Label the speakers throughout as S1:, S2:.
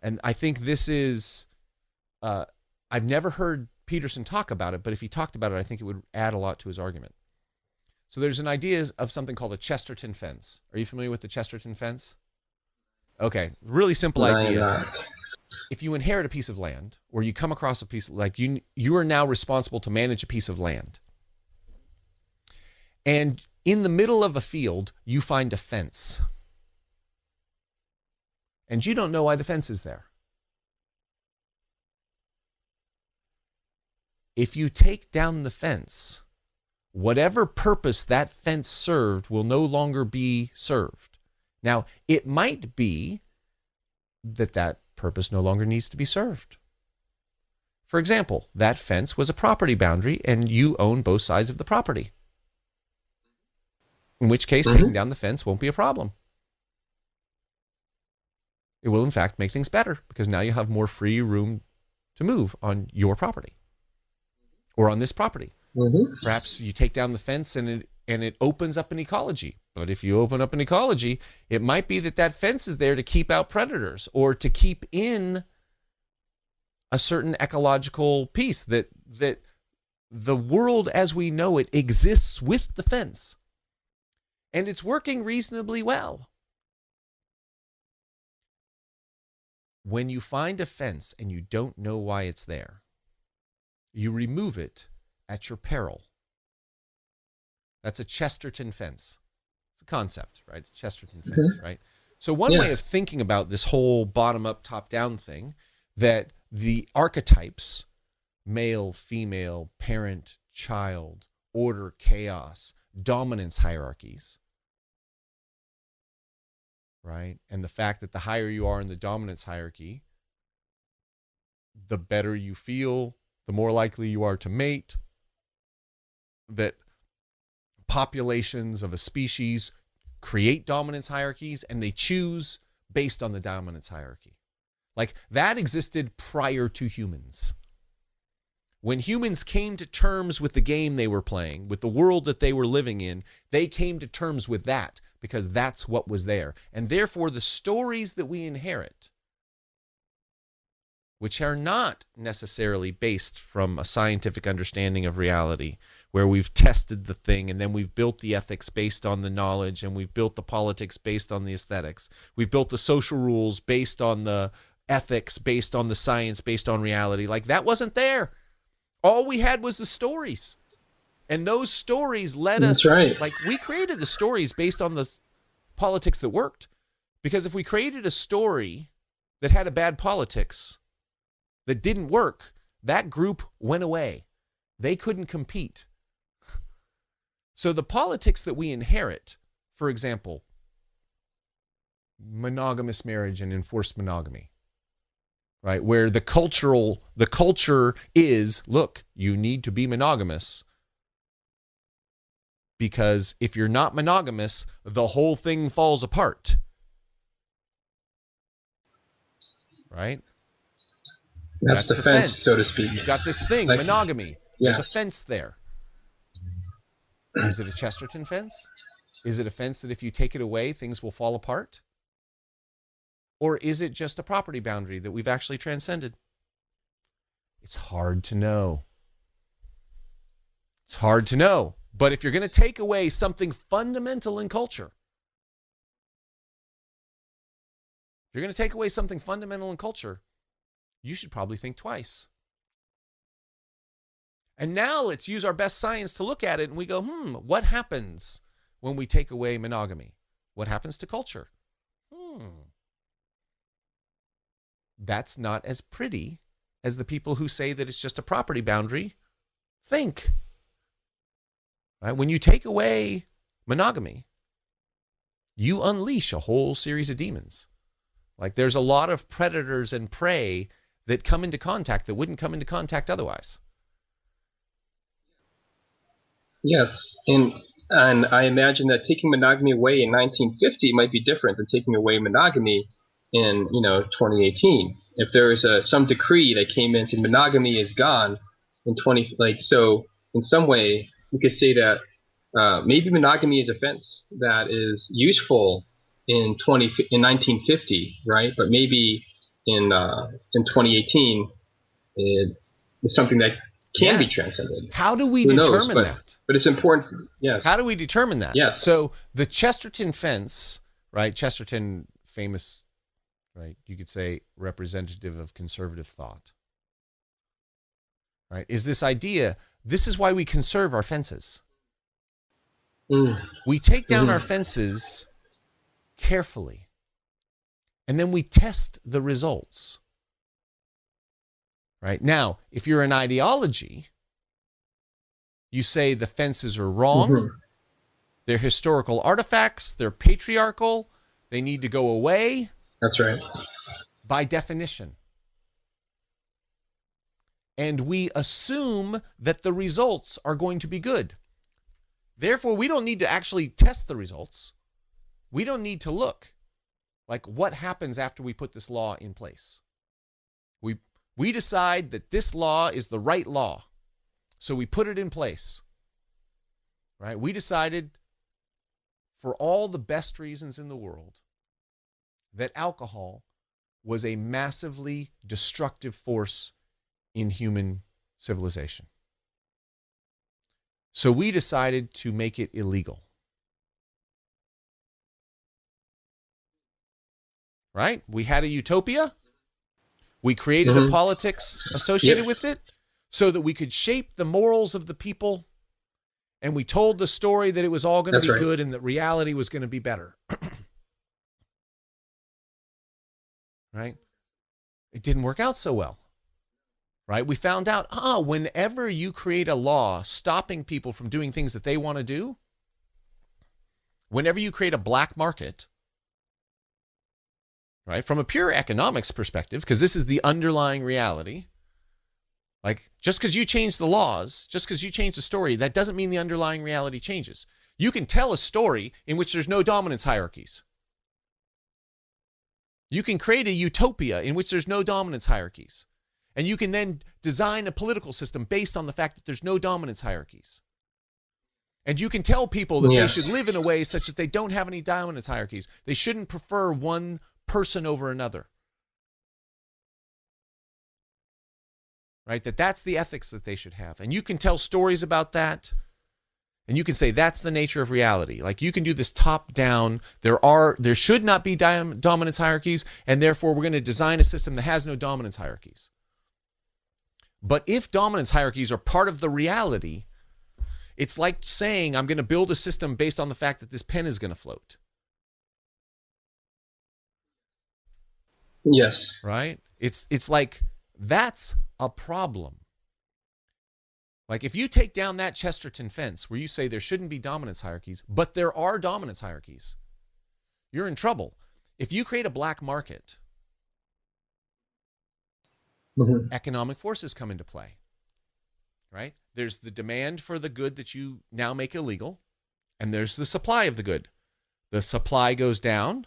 S1: And I think this is, I've never heard Peterson talk about it, but if he talked about it, I think it would add a lot to his argument. So there's an idea of something called a Chesterton Fence. Are you familiar with the Chesterton Fence? Okay, really simple idea. If you inherit a piece of land, or you come across a piece, like you are now responsible to manage a piece of land. And in the middle of a field, you find a fence. And you don't know why the fence is there. If you take down the fence, whatever purpose that fence served will no longer be served. Now, it might be that purpose no longer needs to be served. For example, that fence was a property boundary and you own both sides of the property. In which case, taking down the fence won't be a problem. It will, in fact, make things better because now you have more free room to move on your property or on this property. Perhaps you take down the fence and it opens up an ecology. But if you open up an ecology, it might be that fence is there to keep out predators or to keep in a certain ecological piece, that the world as we know it exists with the fence. And it's working reasonably well. When you find a fence and you don't know why it's there, you remove it at your peril. That's a Chesterton fence. It's a concept, right? Chesterton fence, right? So one way of thinking about this whole bottom-up, top-down thing, that the archetypes, male, female, parent, child, order, chaos, dominance hierarchies, right? And the fact that the higher you are in the dominance hierarchy, the better you feel, the more likely you are to mate, that populations of a species create dominance hierarchies and they choose based on the dominance hierarchy. Like that existed prior to humans. When humans came to terms with the game they were playing, with the world that they were living in, they came to terms with that because that's what was there. And therefore, the stories that we inherit, which are not necessarily based from a scientific understanding of reality, where we've tested the thing and then we've built the ethics based on the knowledge and we've built the politics based on the aesthetics. We've built the social rules based on the ethics, based on the science, based on reality. Like that wasn't there. All we had was the stories. And those stories led us, like we created the stories based on the politics that worked. Because if we created a story that had a bad politics that didn't work, that group went away. They couldn't compete. So the politics that we inherit, for example, monogamous marriage and enforced monogamy, right? Where the culture is, look, you need to be monogamous because if you're not monogamous, the whole thing falls apart, right?
S2: That's the fence, so to speak.
S1: You've got this thing, like, monogamy. There's a fence there. Is it a Chesterton fence? Is it a fence that if you take it away, things will fall apart? Or is it just a property boundary that we've actually transcended? It's hard to know. It's hard to know. But if you're going to take away something fundamental in culture, if you're going to take away something fundamental in culture, you should probably think twice. And now let's use our best science to look at it and we go, what happens when we take away monogamy? What happens to culture? That's not as pretty as the people who say that it's just a property boundary think. Right? When you take away monogamy, you unleash a whole series of demons. Like there's a lot of predators and prey that come into contact that wouldn't come into contact otherwise.
S2: Yes, and I imagine that taking monogamy away in 1950 might be different than taking away monogamy in 2018. If there was some decree that came in and said monogamy is gone in so in some way we could say that maybe monogamy is a fence that is useful in 1950, right? But maybe in 2018 is something that can be transcended.
S1: How do we
S2: Who
S1: determine
S2: knows?
S1: that?
S2: But it's important. Yes.
S1: How do we determine that?
S2: Yes.
S1: So the Chesterton Fence, right? Chesterton, famous, right? You could say representative of conservative thought, right? Is this idea, this is why we conserve our fences. We take down our fences carefully, and then we test the results. Right? Now, if you're an ideology, you say the fences are wrong, they're historical artifacts, they're patriarchal, they need to go away.
S2: That's right.
S1: By definition. And we assume that the results are going to be good. Therefore, we don't need to actually test the results. We don't need to look like what happens after we put this law in place. We decide that this law is the right law, so we put it in place, right? We decided, for all the best reasons in the world, that alcohol was a massively destructive force in human civilization. So we decided to make it illegal. Right? We had a utopia. We created a politics associated with it so that we could shape the morals of the people. And we told the story that it was all going to be good and that reality was going to be better. Right? It didn't work out so well. Right? We found out, whenever you create a law stopping people from doing things that they want to do, whenever you create a black market, right, from a pure economics perspective, because this is the underlying reality, like just because you change the laws, just because you change the story, that doesn't mean the underlying reality changes. You can tell a story in which there's no dominance hierarchies. You can create a utopia in which there's no dominance hierarchies. And you can then design a political system based on the fact that there's no dominance hierarchies. And you can tell people that they should live in a way such that they don't have any dominance hierarchies. They shouldn't prefer one person over another. Right? That's the ethics that they should have. And you can tell stories about that. And you can say that's the nature of reality. Like you can do this top down. There should not be dominance hierarchies, and therefore we're going to design a system that has no dominance hierarchies. But if dominance hierarchies are part of the reality, it's like saying I'm going to build a system based on the fact that this pen is going to float.
S2: Yes.
S1: Right? It's like that's a problem. Like if you take down that Chesterton fence where you say there shouldn't be dominance hierarchies, but there are dominance hierarchies, you're in trouble. If you create a black market, economic forces come into play. Right? There's the demand for the good that you now make illegal, and there's the supply of the good. The supply goes down.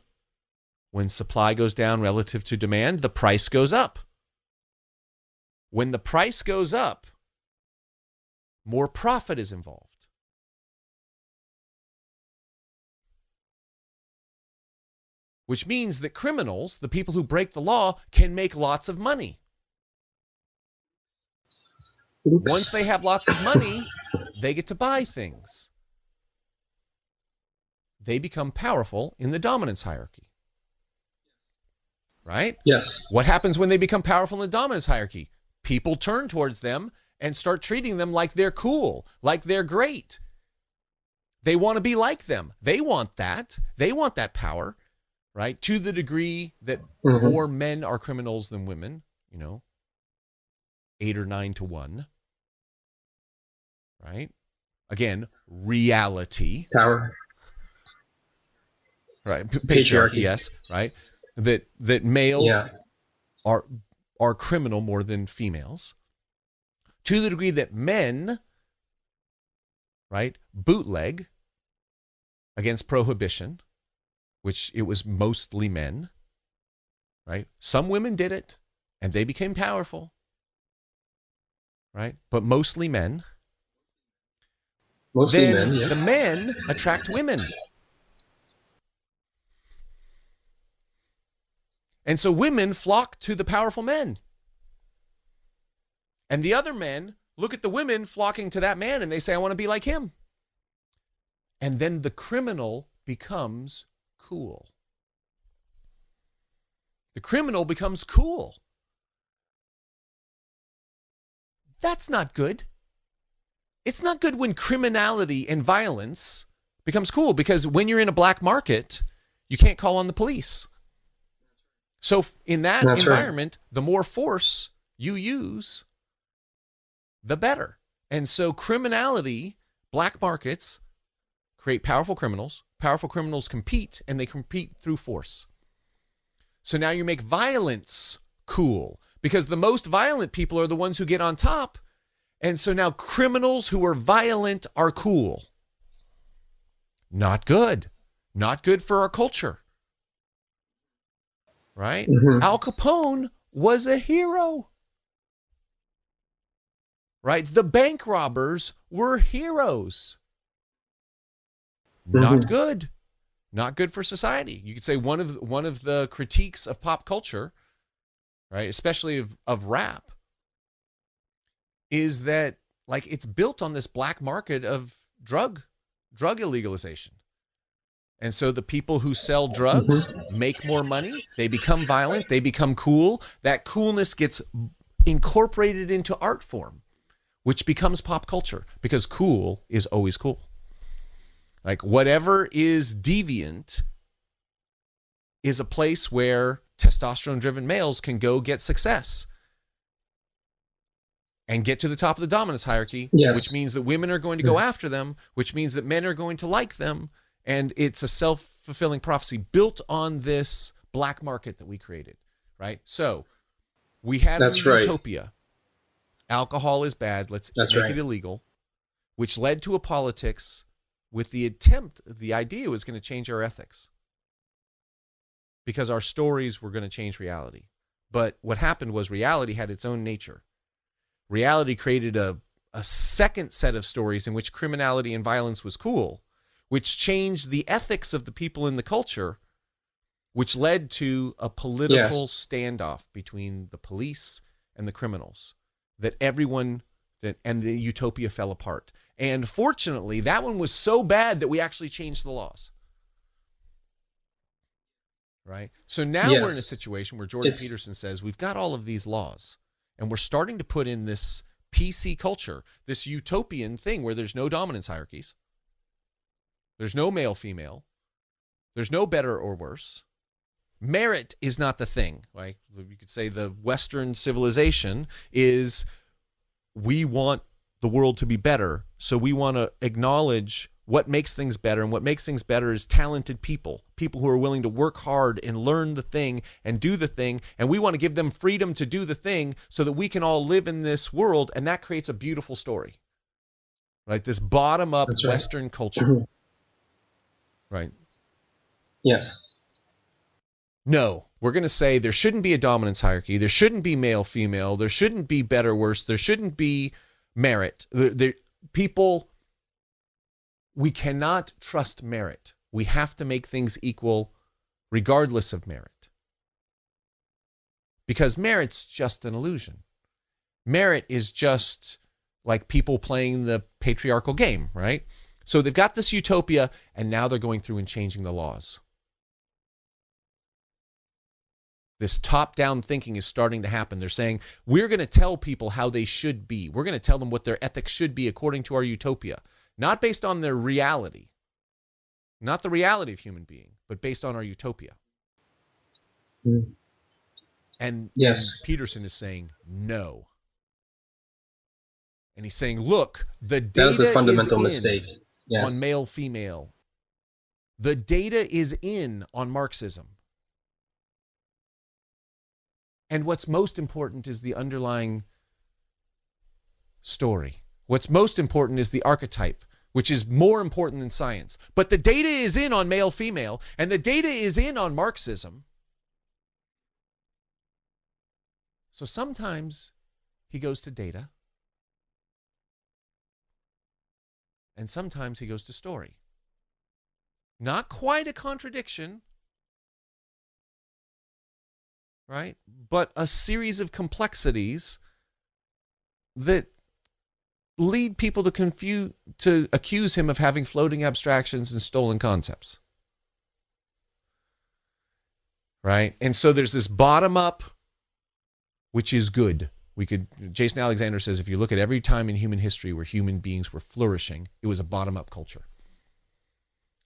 S1: When supply goes down relative to demand, the price goes up. When the price goes up, more profit is involved. Which means that criminals, the people who break the law, can make lots of money. Once they have lots of money, they get to buy things. They become powerful in the dominance hierarchy. Right?
S2: Yes.
S1: What happens when they become powerful in the dominance hierarchy? People turn towards them and start treating them like they're cool, like they're great. They want to be like them. They want that. They want that power, right? To the degree that more men are criminals than women, 8 or 9 to 1. Right? Again, reality.
S2: Power.
S1: Right. Patriarchy, yes. Right. That males are criminal more than females. To the degree that men, right, bootleg against prohibition, which it was mostly men, right? Some women did it and they became powerful, right? But mostly men.
S2: Mostly men, yeah.
S1: The men attract women. And so women flock to the powerful men. And the other men look at the women flocking to that man and they say, I want to be like him. And then the criminal becomes cool. The criminal becomes cool. That's not good. It's not good when criminality and violence becomes cool, because when you're in a black market, you can't call on the police. So in that environment, the more force you use, the better. And so criminality, black markets, create powerful criminals. Powerful criminals compete, and they compete through force. So now you make violence cool, because the most violent people are the ones who get on top. And so now criminals who are violent are cool. Not good. Not good for our culture. Right? Mm-hmm. Al Capone was a hero. Right? The bank robbers were heroes. Mm-hmm. Not good. Not good for society. You could say one of the critiques of pop culture, right, especially of rap, is that like it's built on this black market of drug illegalization. And so the people who sell drugs make more money, they become violent, they become cool. That coolness gets incorporated into art form, which becomes pop culture, because cool is always cool. Like whatever is deviant is a place where testosterone-driven males can go get success and get to the top of the dominance hierarchy, yes, which means that women are going to go after them, which means that men are going to like them. And it's a self-fulfilling prophecy built on this black market that we created, right? So we had Utopia. Alcohol is bad. Let's make it illegal, which led to a politics with the idea was going to change our ethics because our stories were going to change reality. But what happened was reality had its own nature. Reality created a second set of stories in which criminality and violence was cool, which changed the ethics of the people in the culture, which led to a political standoff between the police and the criminals, and the Utopia fell apart. And fortunately, that one was so bad that we actually changed the laws. Right? So now we're in a situation where Jordan Peterson says, we've got all of these laws, and we're starting to put in this PC culture, this utopian thing where there's no dominance hierarchies. There's no male, female. There's no better or worse. Merit is not the thing. Right? You could say the Western civilization is, we want the world to be better. So we want to acknowledge what makes things better. And what makes things better is talented people who are willing to work hard and learn the thing and do the thing. And we want to give them freedom to do the thing so that we can all live in this world. And that creates a beautiful story. Right? This bottom-up Western culture. Mm-hmm. Right?
S2: Yes.
S1: No, we're going to say there shouldn't be a dominance hierarchy. There shouldn't be male, female. There shouldn't be better, worse. There shouldn't be merit. We cannot trust merit. We have to make things equal regardless of merit. Because merit's just an illusion. Merit is just like people playing the patriarchal game, right? So they've got this utopia, and now they're going through and changing the laws. This top-down thinking is starting to happen. They're saying, we're going to tell people how they should be. We're going to tell them what their ethics should be according to our utopia. Not based on their reality. Not the reality of human being, but based on our utopia. Mm. And Peterson is saying, no. And he's saying, look, the data is a fundamental mistake. Yes. On male, female. The data is in on Marxism. And what's most important is the underlying story. What's most important is the archetype, which is more important than science. But the data is in on male, female, and the data is in on Marxism. So sometimes he goes to data, and sometimes he goes to story. Not quite a contradiction, right? But a series of complexities that lead people to accuse him of having floating abstractions and stolen concepts. Right? And so there's this bottom up, which is good. Jason Alexander says, if you look at every time in human history where human beings were flourishing, it was a bottom up culture.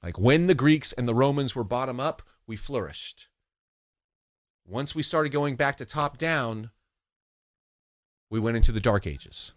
S1: Like when the Greeks and the Romans were bottom up, we flourished. Once we started going back to top down, we went into the Dark Ages.